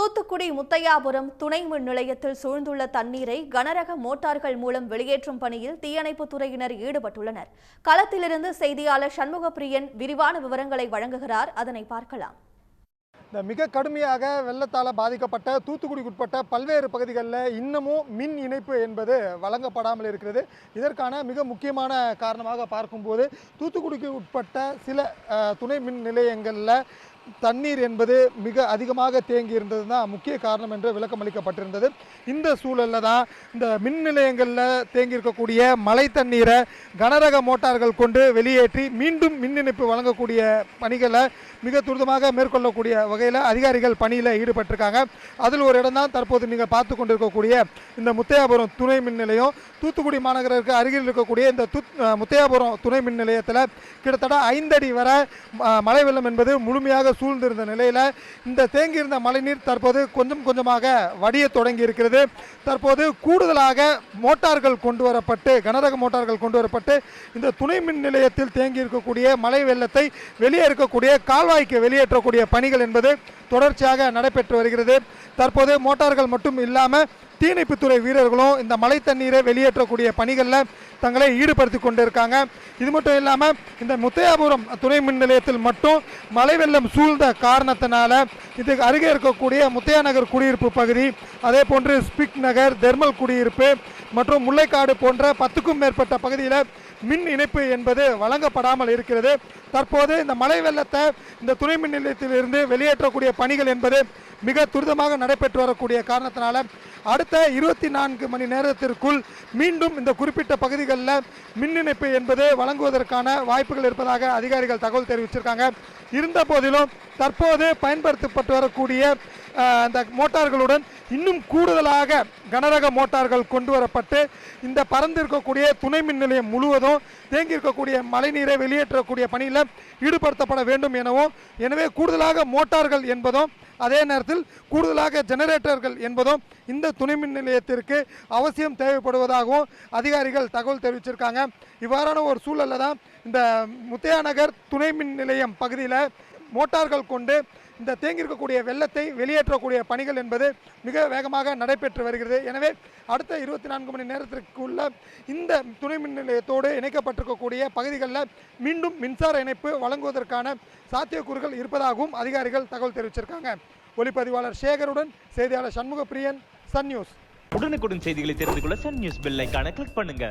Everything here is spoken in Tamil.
தூத்துக்குடி முத்தையாபுரம் துணை மின் நிலையத்தில் சூழ்ந்துள்ள தண்ணீரை கனரக மோட்டார்கள் மூலம் வெளியேற்றும் பணியில் தீயணைப்புத் துறையினர் ஈடுபட்டுள்ளனர். களத்திலிருந்து செய்தியாளர் சண்முகப்பிரியன் விரிவான விவரங்களை வழங்குகிறார். அதனை பார்க்கலாம். மிக கடுமையாக வெள்ளத்தால் பாதிக்கப்பட்ட தூத்துக்குடிக்குட்பட்ட பல்வேறு பகுதிகளில் இன்னமும் மின் இணைப்பு என்பது வழங்கப்படாமல் இருக்கிறது. இதற்கான மிக முக்கியமான காரணமாக பார்க்கும்போது தூத்துக்குடிக்கு உட்பட்ட சில துணை மின் நிலையங்களில் தண்ணீர் என்பது மிக அதிகமாக தேங்கி இருந்தது தான் முக்கிய காரணம் என்று விளக்கம் அளிக்கப்பட்டிருந்தது. இந்த சூழலில் தான் இந்த மின் நிலையங்களில் தேங்கி இருக்கக்கூடிய மழை தண்ணீரை கனரக மோட்டார்கள் கொண்டு வெளியேற்றி மீண்டும் மின் இணைப்பு வழங்கக்கூடிய பணிகளை மிக துரிதமாக மேற்கொள்ளக்கூடிய வகையில் அதிகாரிகள் பணியில் ஈடுபட்டிருக்காங்க. அதில் ஒரு இடம் தான் தற்போது நீங்கள் பார்த்து கொண்டிருக்கக்கூடிய இந்த முத்தையாபுரம் துணை மின் நிலையம். தூத்துக்குடி மாநகருக்கு அருகில் இருக்கக்கூடிய இந்த முத்தையாபுரம் துணை மின் நிலையத்தில் கிட்டத்தட்ட 5 அடி வரை மழை வெள்ளம் என்பது முழுமையாக சூழ்ந்திருந்த நிலையில் இந்த தேங்கியிருந்த மழைநீர் தற்போது கொஞ்சம் கொஞ்சமாக வடிய தொடங்கி இருக்கிறது. தற்போது கூடுதலாக மோட்டார்கள் கொண்டு வரப்பட்டு கனரக மோட்டார்கள் கொண்டு வரப்பட்டு இந்த துணை மின் நிலையத்தில் தேங்கி இருக்கக்கூடிய மழை வெள்ளத்தை வெளியே இருக்கக்கூடிய கால்வாய்க்கு வெளியேற்றக்கூடிய பணிகள் என்பது தொடர்ச்சியாக நடைபெற்று வருகிறது. தற்போது மோட்டார்கள் மட்டும் இல்லாமல் தீயணைப்புத்துறை வீரர்களும் இந்த மழை தண்ணீரை வெளியேற்றக்கூடிய பணிகளில் தங்களை ஈடுபடுத்தி கொண்டிருக்காங்க. இது மட்டும் இல்லாமல் இந்த முத்தையாபுரம் துணை மின் நிலையத்தில் மட்டும் மழை வெள்ளம் சூழ்ந்த காரணத்தினால இதுக்கு அருகே இருக்கக்கூடிய முத்தையா நகர் குடியிருப்பு பகுதி, அதே போன்று ஸ்பிக் நகர், தெர்மல் குடியிருப்பு மற்றும் முல்லைக்காடு போன்ற 10க்கும் மேற்பட்ட பகுதியில் மின் இணைப்பு என்பது வழங்கப்படாமல் இருக்கிறது. தற்போது இந்த மழை வெள்ளத்தை இந்த துணை மின் நிலையத்திலிருந்து வெளியேற்றக்கூடிய பணிகள் என்பது மிக துரிதமாக நடைபெற்று வரக்கூடிய காரணத்தினால அடுத்த 24 மணி நேரத்திற்குள் மீண்டும் இந்த குறிப்பிட்ட பகுதிகளில் மின் இணைப்பு என்பது வழங்குவதற்கான வாய்ப்புகள் இருப்பதாக அதிகாரிகள் தகவல் தெரிவிச்சிருக்காங்க. இருந்த போதிலும் தற்போது பயன்படுத்தப்பட்டு வரக்கூடிய அந்த மோட்டார்களுடன் இன்னும் கூடுதலாக கனரக மோட்டார்கள் கொண்டு வரப்பட்டு இந்த பறந்திருக்கக்கூடிய துணை மின் நிலையம் முழுவதும் தேங்கி இருக்கக்கூடிய மழைநீரை வெளியேற்றக்கூடிய பணியில் ஈடுபடுத்தப்பட வேண்டும் எனவும், எனவே கூடுதலாக மோட்டார்கள் என்பதும் அதே நேரத்தில் கூடுதலாக ஜெனரேட்டர்கள் என்பதும் இந்த துணை மின் நிலையத்திற்கு அவசியம் தேவைப்படுவதாகவும் அதிகாரிகள் தகவல் தெரிவிச்சிருக்காங்க. இவ்வாறான ஒரு சூழலில் தான் இந்த முத்தையா நகர் துணை மின் நிலையம் பகுதியில் மோட்டார்கள் கொண்டு இந்த தேங்கி இருக்கக்கூடிய வெள்ளத்தை வெளியேற்றக்கூடிய பணிகள் என்பது மிக வேகமாக நடைபெற்று வருகிறது. எனவே அடுத்த 24 மணி நேரத்திற்குள்ள இந்த துணை மின் நிலையத்தோடு இணைக்கப்பட்டிருக்கக்கூடிய பகுதிகளில் மீண்டும் மின்சார இணைப்பு வழங்குவதற்கான சாத்தியக்கூறுகள் இருப்பதாகவும் அதிகாரிகள் தகவல் தெரிவிச்சிருக்காங்க. ஒளிப்பதிவாளர் சேகருடன் செய்தியாளர் சண்முகப்பிரியன், சன் நியூஸ். உடனுக்குடன் செய்திகளை தெரிந்து கொள்ள சன் நியூஸ் பெல் ஐகானை கிளிக் பண்ணுங்க.